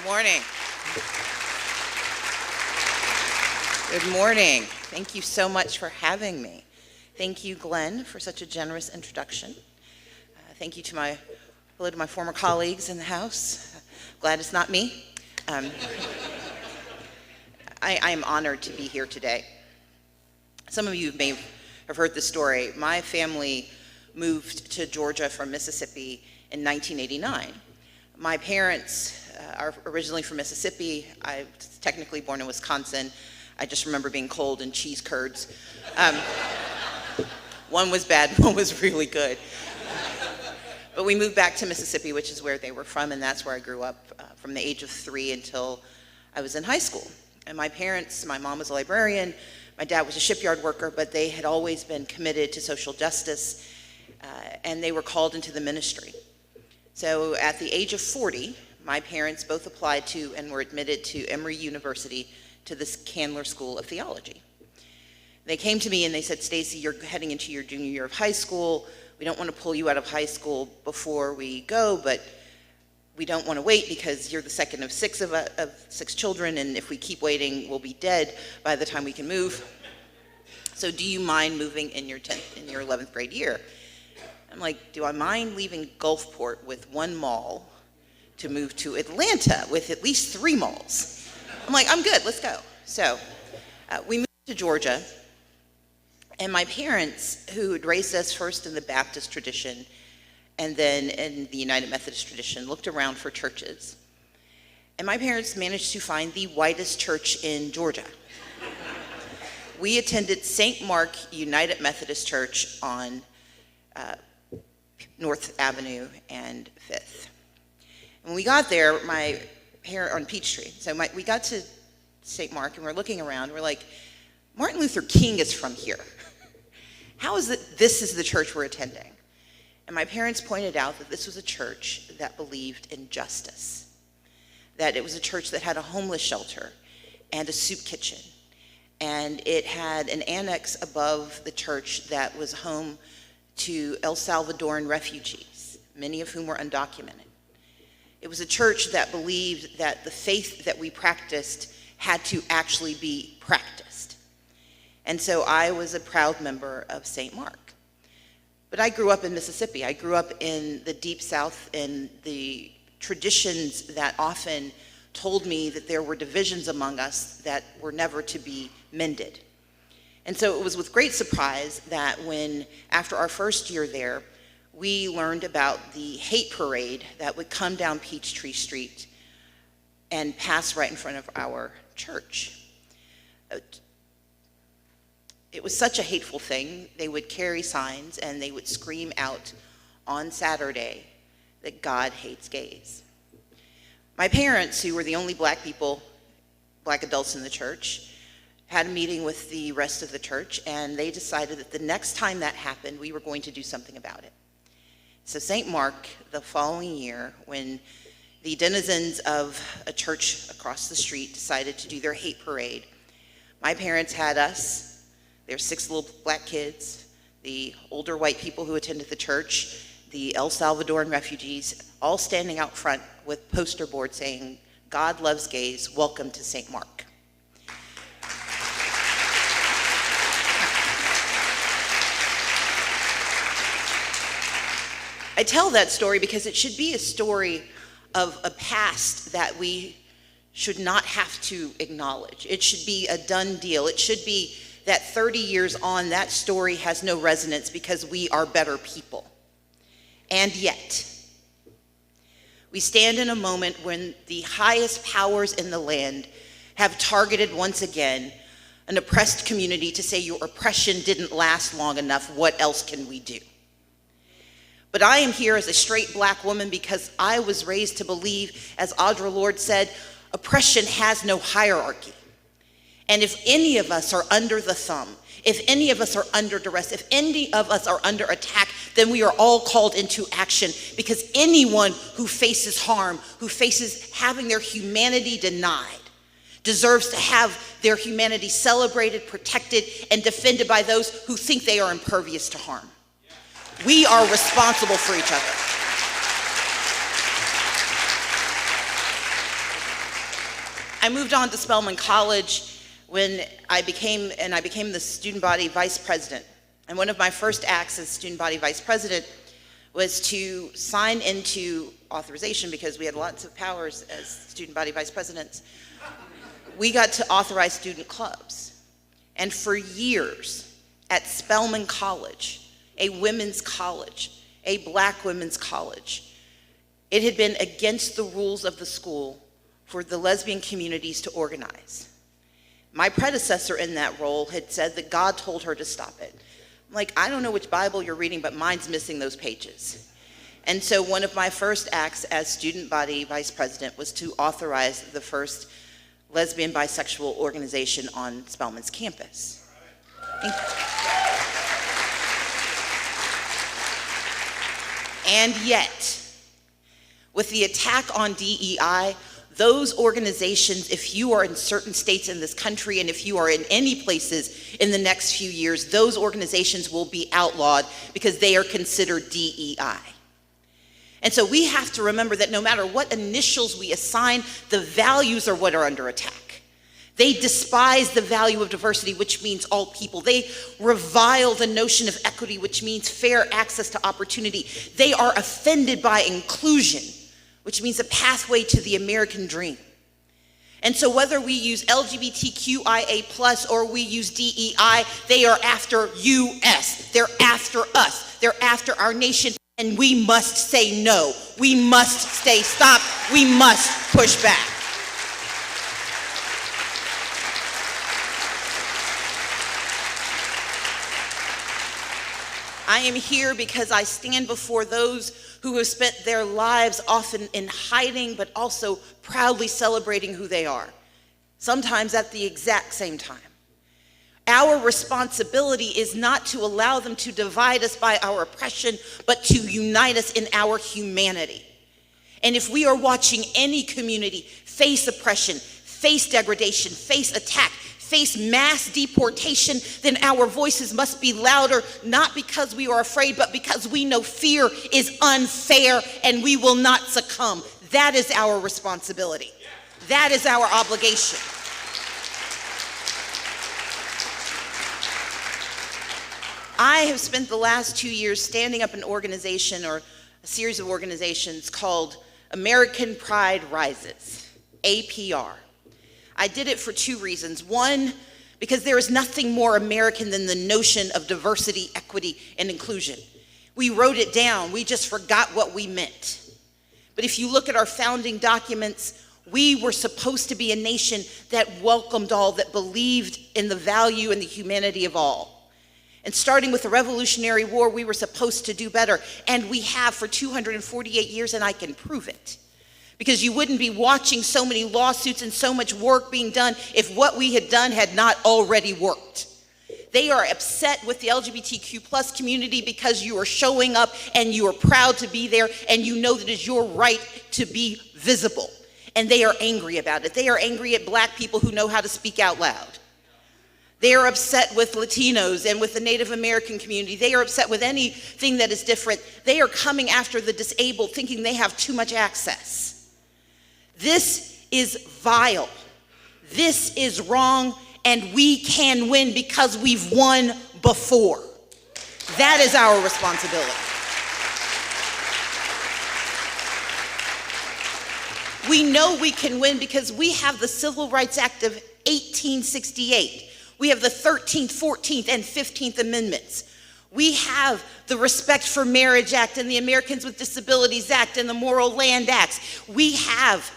Morning. Good morning. Thank you so much for having me. Thank you, Glenn, for such a generous introduction. Thank you to my former colleagues in the House. Glad it's not me. I am honored to be here today. Some of you may have heard the story. My family moved to Georgia from Mississippi in 1989. My parents are originally from Mississippi. I was technically born in Wisconsin. I just remember being cold and cheese curds. One was bad, one was really good. But we moved back to Mississippi, which is where they were from, and that's where I grew up from the age of 3 until I was in high school. And my parents, my mom was a librarian, my dad was a shipyard worker, but they had always been committed to social justice, and they were called into the ministry. So at the age of 40, my parents both applied to and were admitted to Emory University to the Candler School of Theology. They came to me and they said, "Stacey, you're heading into your junior year of high school. We don't want to pull you out of high school before we go, but we don't want to wait because you're the second of six children, and if we keep waiting, we'll be dead by the time we can move. So do you mind moving in your 11th grade year?" I'm like, do I mind leaving Gulfport with one mall to move to Atlanta with at least 3 malls? I'm like, I'm good, let's go. So we moved to Georgia, and my parents, who had raised us first in the Baptist tradition and then in the United Methodist tradition, looked around for churches. And my parents managed to find the whitest church in Georgia. We attended St. Mark United Methodist Church on North Avenue and 5th. When we got there, on Peachtree, so we got to St. Mark and we're looking around, we're like, Martin Luther King is from here. How is it this is the church we're attending? And my parents pointed out that this was a church that believed in justice, that it was a church that had a homeless shelter and a soup kitchen, and it had an annex above the church that was home to El Salvadoran refugees, many of whom were undocumented. It was a church that believed that the faith that we practiced had to actually be practiced. And so I was a proud member of St. Mark. But I grew up in Mississippi. I grew up in the Deep South, in the traditions that often told me that there were divisions among us that were never to be mended. And so it was with great surprise that when, after our first year there, we learned about the hate parade that would come down Peachtree Street and pass right in front of our church. It was such a hateful thing. They would carry signs and they would scream out on Saturday that God hates gays. My parents, who were the only black adults in the church, had a meeting with the rest of the church, and they decided that the next time that happened, we were going to do something about it. So St. Mark, the following year, when the denizens of a church across the street decided to do their hate parade, my parents had us, their 6 little black kids, the older white people who attended the church, the El Salvadoran refugees, all standing out front with poster boards saying, "God loves gays, welcome to St. Mark." I tell that story because it should be a story of a past that we should not have to acknowledge. It should be a done deal. It should be that 30 years on, that story has no resonance because we are better people. And yet, we stand in a moment when the highest powers in the land have targeted once again an oppressed community to say, your oppression didn't last long enough, what else can we do? But I am here as a straight black woman because I was raised to believe, as Audre Lorde said, oppression has no hierarchy. And if any of us are under the thumb, if any of us are under duress, if any of us are under attack, then we are all called into action, because anyone who faces harm, who faces having their humanity denied, deserves to have their humanity celebrated, protected, and defended by those who think they are impervious to harm. We are responsible for each other. I moved on to Spelman College when I became the student body vice president. And one of my first acts as student body vice president was to sign into authorization, because we had lots of powers as student body vice presidents. We got to authorize student clubs. And for years at Spelman College, a women's college, a black women's college, it had been against the rules of the school for the lesbian communities to organize. My predecessor in that role had said that God told her to stop it. I'm like, I don't know which Bible you're reading, but mine's missing those pages. And so one of my first acts as student body vice president was to authorize the first lesbian bisexual organization on Spelman's campus. And yet, with the attack on DEI, those organizations, if you are in certain states in this country and if you are in any places in the next few years, those organizations will be outlawed because they are considered DEI. And so we have to remember that no matter what initials we assign, the values are what are under attack. They despise the value of diversity, which means all people. They revile the notion of equity, which means fair access to opportunity. They are offended by inclusion, which means a pathway to the American dream. And so whether we use LGBTQIA+ or we use DEI, they are after US. They're after us. They're after our nation. And we must say no. We must say stop. We must push back. I am here because I stand before those who have spent their lives often in hiding, but also proudly celebrating who they are, sometimes at the exact same time. Our responsibility is not to allow them to divide us by our oppression, but to unite us in our humanity. And if we are watching any community face oppression, face degradation, face attack, face mass deportation, then our voices must be louder, not because we are afraid, but because we know fear is unfair and we will not succumb. That is our responsibility. That is our obligation. I have spent the last 2 years standing up an organization, or a series of organizations, called American Pride Rises, APR. I did it for two reasons. One, because there is nothing more American than the notion of diversity, equity, and inclusion. We wrote it down, we just forgot what we meant. But if you look at our founding documents, we were supposed to be a nation that welcomed all, that believed in the value and the humanity of all. And starting with the Revolutionary War, we were supposed to do better. And we have for 248 years, and I can prove it. Because you wouldn't be watching so many lawsuits and so much work being done if what we had done had not already worked. They are upset with the LGBTQ+ community because you are showing up and you are proud to be there and you know that it is your right to be visible. And they are angry about it. They are angry at black people who know how to speak out loud. They are upset with Latinos and with the Native American community. They are upset with anything that is different. They are coming after the disabled, thinking they have too much access. This is vile. This is wrong, and we can win because we've won before. That is our responsibility. We know we can win because we have the Civil Rights Act of 1868. We have the 13th, 14th, and 15th Amendments. We have the Respect for Marriage Act and the Americans with Disabilities Act and the Moral Land Acts. We have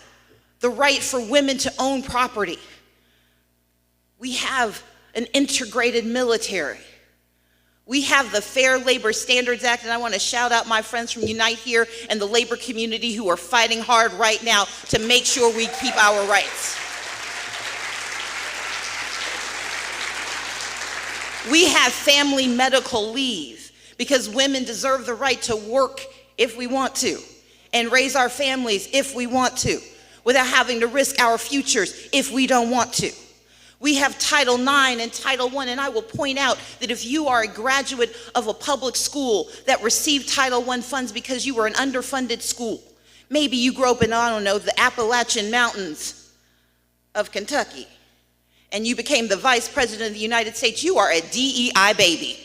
the right for women to own property. We have an integrated military. We have the Fair Labor Standards Act, and I want to shout out my friends from Unite Here and the labor community who are fighting hard right now to make sure we keep our rights. We have family medical leave because women deserve the right to work if we want to and raise our families if we want to, without having to risk our futures if we don't want to. We have Title IX and Title I, and I will point out that if you are a graduate of a public school that received Title I funds because you were an underfunded school, maybe you grew up in, I don't know, the Appalachian Mountains, of Kentucky and you became the Vice President of the United States, you are a DEI baby.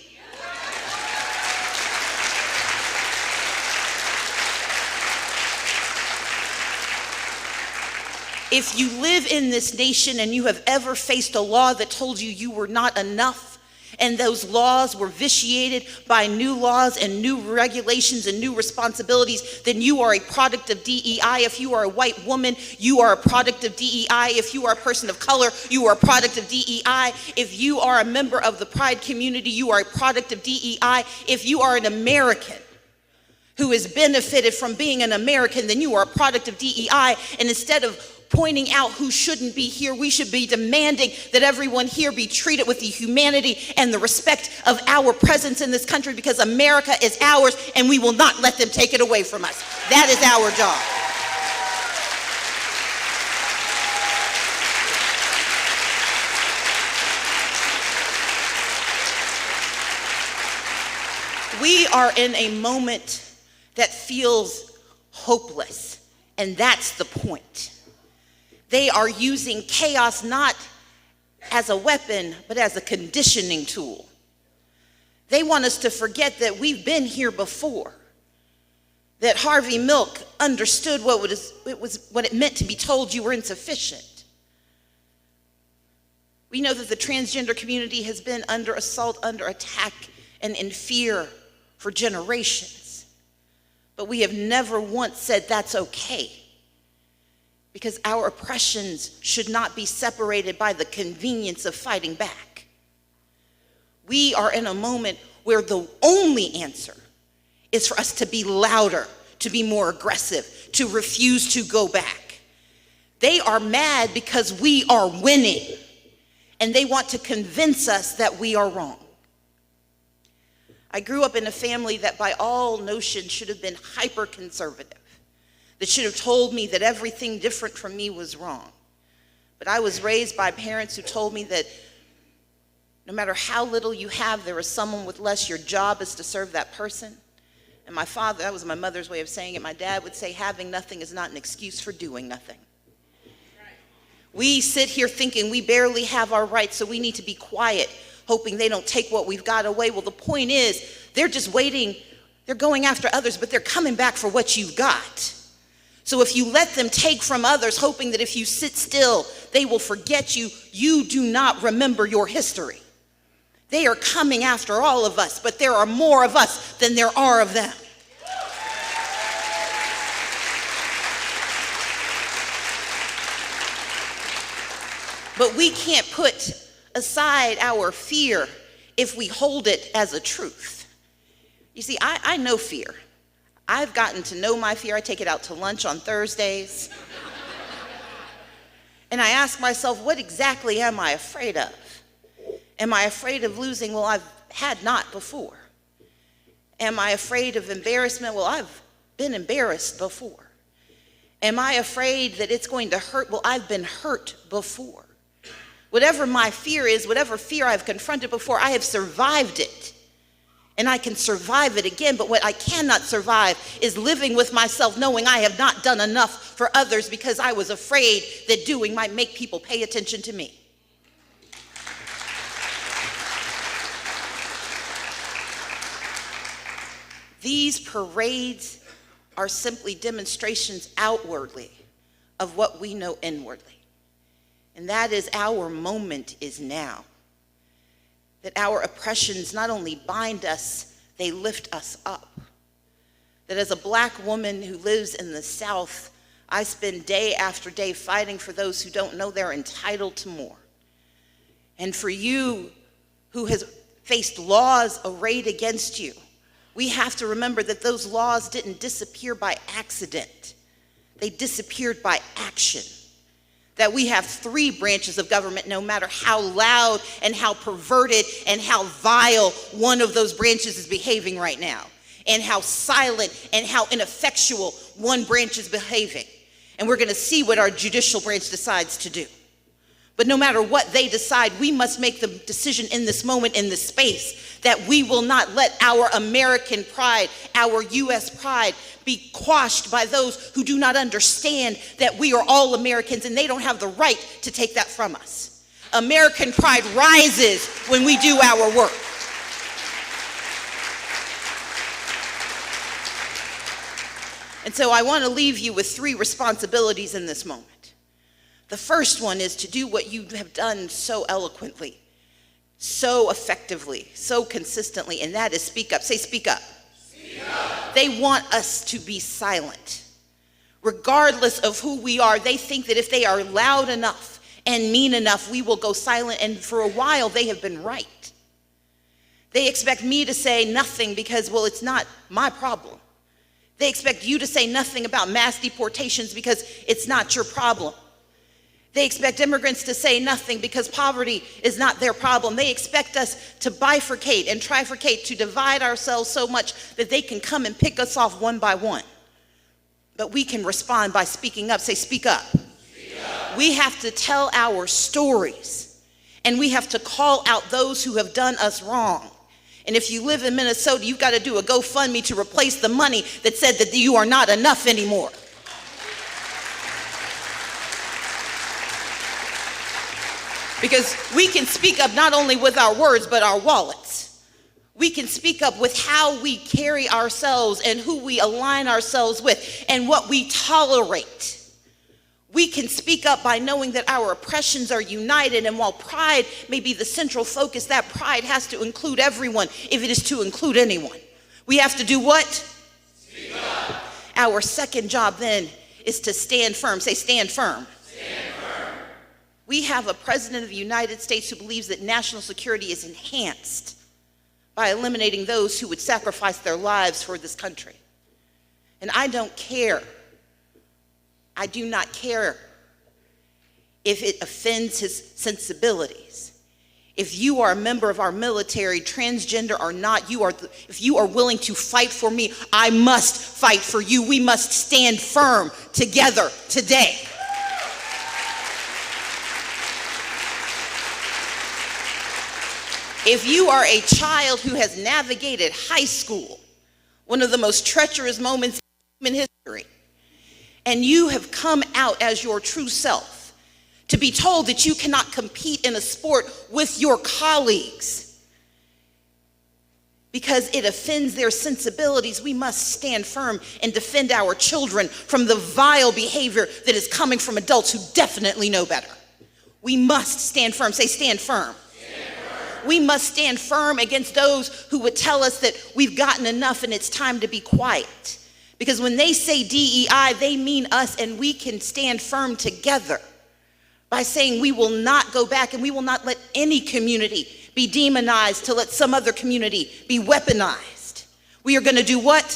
If you live in this nation and you have ever faced a law that told you you were not enough, and those laws were vitiated by new laws and new regulations and new responsibilities, then you are a product of DEI. If you are a white woman, you are a product of DEI. If you are a person of color, you are a product of DEI. If you are a member of the Pride community, you are a product of DEI. If you are an American who has benefited from being an American, then you are a product of DEI. And instead of pointing out who shouldn't be here, we should be demanding that everyone here be treated with the humanity and the respect of our presence in this country, because America is ours and we will not let them take it away from us. That is our job. We are in a moment that feels hopeless, and that's the point. They are using chaos not as a weapon, but as a conditioning tool. They want us to forget that we've been here before, that Harvey Milk understood what it meant to be told you were insufficient. We know that the transgender community has been under assault, under attack, and in fear for generations. But we have never once said that's okay, because our oppressions should not be separated by the convenience of fighting back. We are in a moment where the only answer is for us to be louder, to be more aggressive, to refuse to go back. They are mad because we are winning, and they want to convince us that we are wrong. I grew up in a family that by all notions should have been hyper-conservative, that should have told me that everything different from me was wrong. But I was raised by parents who told me that no matter how little you have, there is someone with less. Your job is to serve that person. And my father, that was my mother's way of saying it. My dad would say, having nothing is not an excuse for doing nothing. We sit here thinking we barely have our rights, so we need to be quiet, hoping they don't take what we've got away. Well, the point is, they're just waiting. They're going after others, but they're coming back for what you've got. So if you let them take from others, hoping that if you sit still, they will forget you, you do not remember your history. They are coming after all of us, but there are more of us than there are of them. But we can't put aside our fear if we hold it as a truth. You see, I know fear. I've gotten to know my fear. I take it out to lunch on Thursdays. And I ask myself, what exactly am I afraid of? Am I afraid of losing? Well, I've had not before. Am I afraid of embarrassment? Well, I've been embarrassed before. Am I afraid that it's going to hurt? Well, I've been hurt before. Whatever my fear is, whatever fear I've confronted before, I have survived it. And I can survive it again, but what I cannot survive is living with myself knowing I have not done enough for others because I was afraid that doing might make people pay attention to me. These parades are simply demonstrations outwardly of what we know inwardly. And that is, our moment is now. That our oppressions not only bind us, they lift us up. That as a Black woman who lives in the South, I spend day after day fighting for those who don't know they're entitled to more. And for you who has faced laws arrayed against you, we have to remember that those laws didn't disappear by accident. They disappeared by action. That we have 3 branches of government, no matter how loud and how perverted and how vile one of those branches is behaving right now, and how silent and how ineffectual one branch is behaving. And we're going to see what our judicial branch decides to do. But no matter what they decide, we must make the decision in this moment, in this space, that we will not let our American pride, our U.S. pride, be quashed by those who do not understand that we are all Americans and they don't have the right to take that from us. American pride rises when we do our work. And so I want to leave you with 3 responsibilities in this moment. The first one is to do what you have done so eloquently, so effectively, so consistently, and that is speak up. Say, speak up. Speak up. They want us to be silent. Regardless of who we are, they think that if they are loud enough and mean enough, we will go silent, and for a while they have been right. They expect me to say nothing because, well, it's not my problem. They expect you to say nothing about mass deportations because it's not your problem. They expect immigrants to say nothing because poverty is not their problem. They expect us to bifurcate and trifurcate, to divide ourselves so much that they can come and pick us off one by one. But we can respond by speaking up. Say, speak up. Speak up. We have to tell our stories, and we have to call out those who have done us wrong. And if you live in Minnesota, you've got to do a GoFundMe to replace the money that said that you are not enough anymore. Because we can speak up not only with our words, but our wallets. We can speak up with how we carry ourselves and who we align ourselves with and what we tolerate. We can speak up by knowing that our oppressions are united, and while pride may be the central focus, that pride has to include everyone if it is to include anyone. We have to do what? Speak up. Our second job then is to stand firm. Say, stand firm. Stand firm. We have a president of the United States who believes that national security is enhanced by eliminating those who would sacrifice their lives for this country. And I don't care. I do not care if it offends his sensibilities. If you are a member of our military, transgender or not, if you are willing to fight for me, I must fight for you. We must stand firm together today. If you are a child who has navigated high school, one of the most treacherous moments in human history, and you have come out as your true self, to be told that you cannot compete in a sport with your colleagues because it offends their sensibilities, we must stand firm and defend our children from the vile behavior that is coming from adults who definitely know better. We must stand firm. Say, stand firm. We must stand firm against those who would tell us that we've gotten enough and it's time to be quiet. Because when they say DEI, they mean us, and we can stand firm together by saying we will not go back and we will not let any community be demonized to let some other community be weaponized. We are going to do what?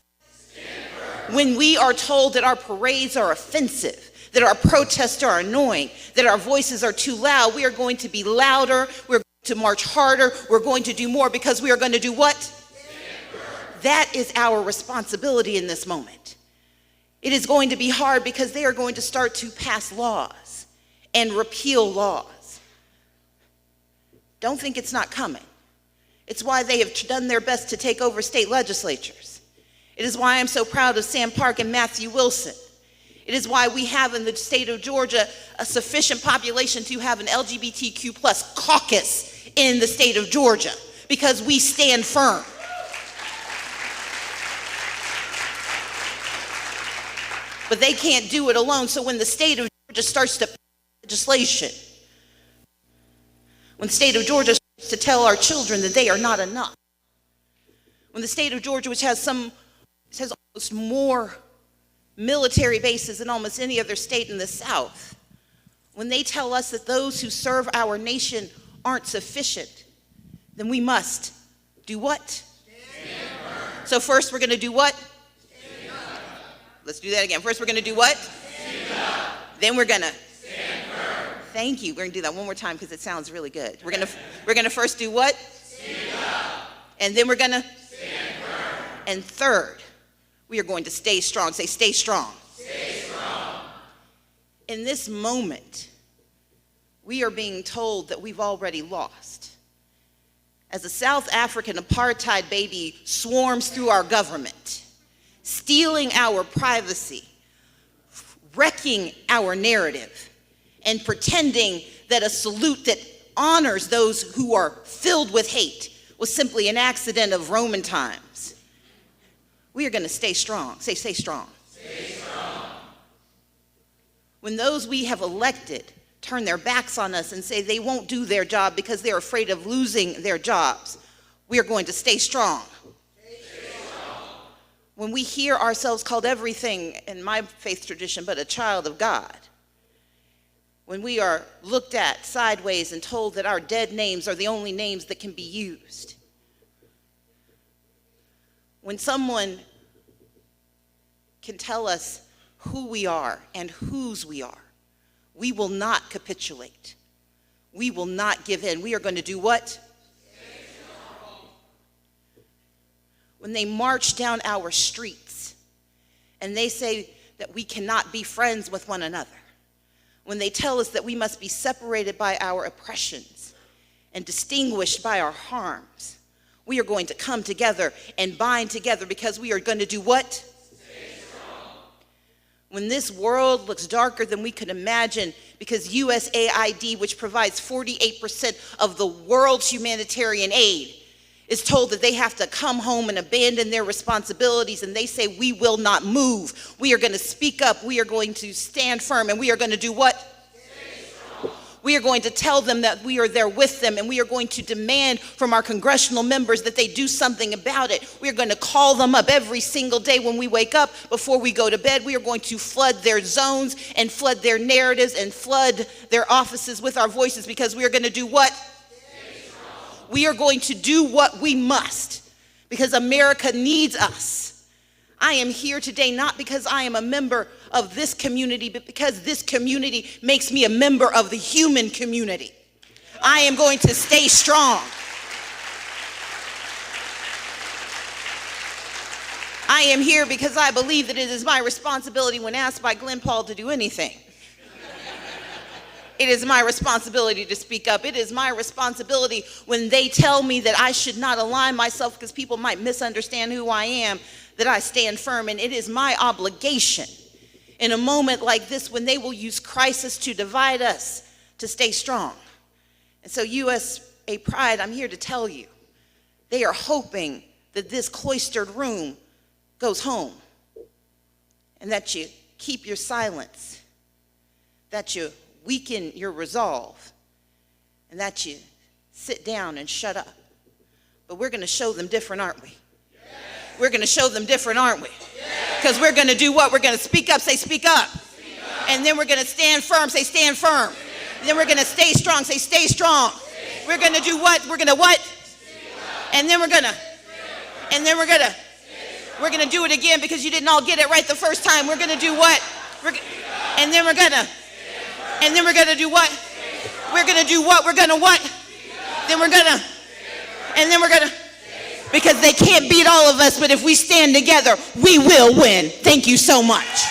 When we are told that our parades are offensive, that our protests are annoying, that our voices are too loud, we are going to be louder, we're going to march harder, we're going to do more, because we are going to do what? That is our responsibility in this moment. It is going to be hard because they are going to start to pass laws and repeal laws. Don't think it's not coming. It's why they have done their best to take over state legislatures. It is why I'm so proud of Sam Park and Matthew Wilson. It is why we have in the state of Georgia a sufficient population to have an LGBTQ plus caucus in the state of Georgia, because we stand firm. But they can't do it alone. So when the state of Georgia starts to pass legislation, when the state of Georgia starts to tell our children that they are not enough, when the state of Georgia, which has almost more military bases than almost any other state in the South, when they tell us that those who serve our nation aren't sufficient, then we must do what? So first we're going to do what? Let's do that again. First, we're going to do what? Then we're going to stand firm. Thank you. We're going to do that one more time because it sounds really good. We're going to first do what? Speak up. And then we're going to stand firm. And third, we are going to stay strong. Say, stay strong. Stay strong. In this moment, we are being told that we've already lost. As a South African apartheid baby swarms through our government, stealing our privacy, wrecking our narrative, and pretending that a salute that honors those who are filled with hate was simply an accident of Roman times. We are going to stay strong. Say, stay strong. Stay strong. When those we have elected turn their backs on us and say they won't do their job because they're afraid of losing their jobs, we are going to stay strong. Stay strong. When we hear ourselves called everything in my faith tradition but a child of God, when we are looked at sideways and told that our dead names are the only names that can be used, when someone can tell us who we are and whose we are, we will not capitulate. We will not give in. We are going to do what? When they march down our streets and they say that we cannot be friends with one another, when they tell us that we must be separated by our oppressions and distinguished by our harms, we are going to come together and bind together because we are going to do what? Stay strong. When this world looks darker than we could imagine because USAID, which provides 48% of the world's humanitarian aid, is told that they have to come home and abandon their responsibilities, and they say we will not move. We are going to speak up. We are going to stand firm, and we are going to do what? Stay strong. We are going to tell them that we are there with them, and we are going to demand from our congressional members that they do something about it. We are going to call them up every single day when we wake up, before we go to bed. We are going to flood their zones and flood their narratives and flood their offices with our voices, because we are going to do what? We are going to do what we must, because America needs us. I am here today not because I am a member of this community, but because this community makes me a member of the human community. I am going to stay strong. I am here because I believe that it is my responsibility, when asked by Glenn Paul to do anything. It is my responsibility to speak up. It is my responsibility when they tell me that I should not align myself because people might misunderstand who I am, that I stand firm. And it is my obligation in a moment like this, when they will use crisis to divide us, to stay strong. And so USA Pride, I'm here to tell you, they are hoping that this cloistered room goes home, and that you keep your silence, that you weaken your resolve, and that you sit down and shut up. But we're going to show them different, aren't we? Yes. We're going to show them different, aren't we? Yes. Because we're going to do what? We're going to speak up, say speak up. Speak up. And then we're going to stand firm, say stand firm. And then we're going to stay strong, say stay strong. We're going to do what? We're going to what? And then we're going to, and then we're going to do it again, because you didn't all get it right the first time. We're going to do what? And then we're going to, and then we're going to do what? We're going to do what? We're going to what? Then we're going to, and then we're going to, because they can't beat all of us, but if we stand together, we will win. Thank you so much.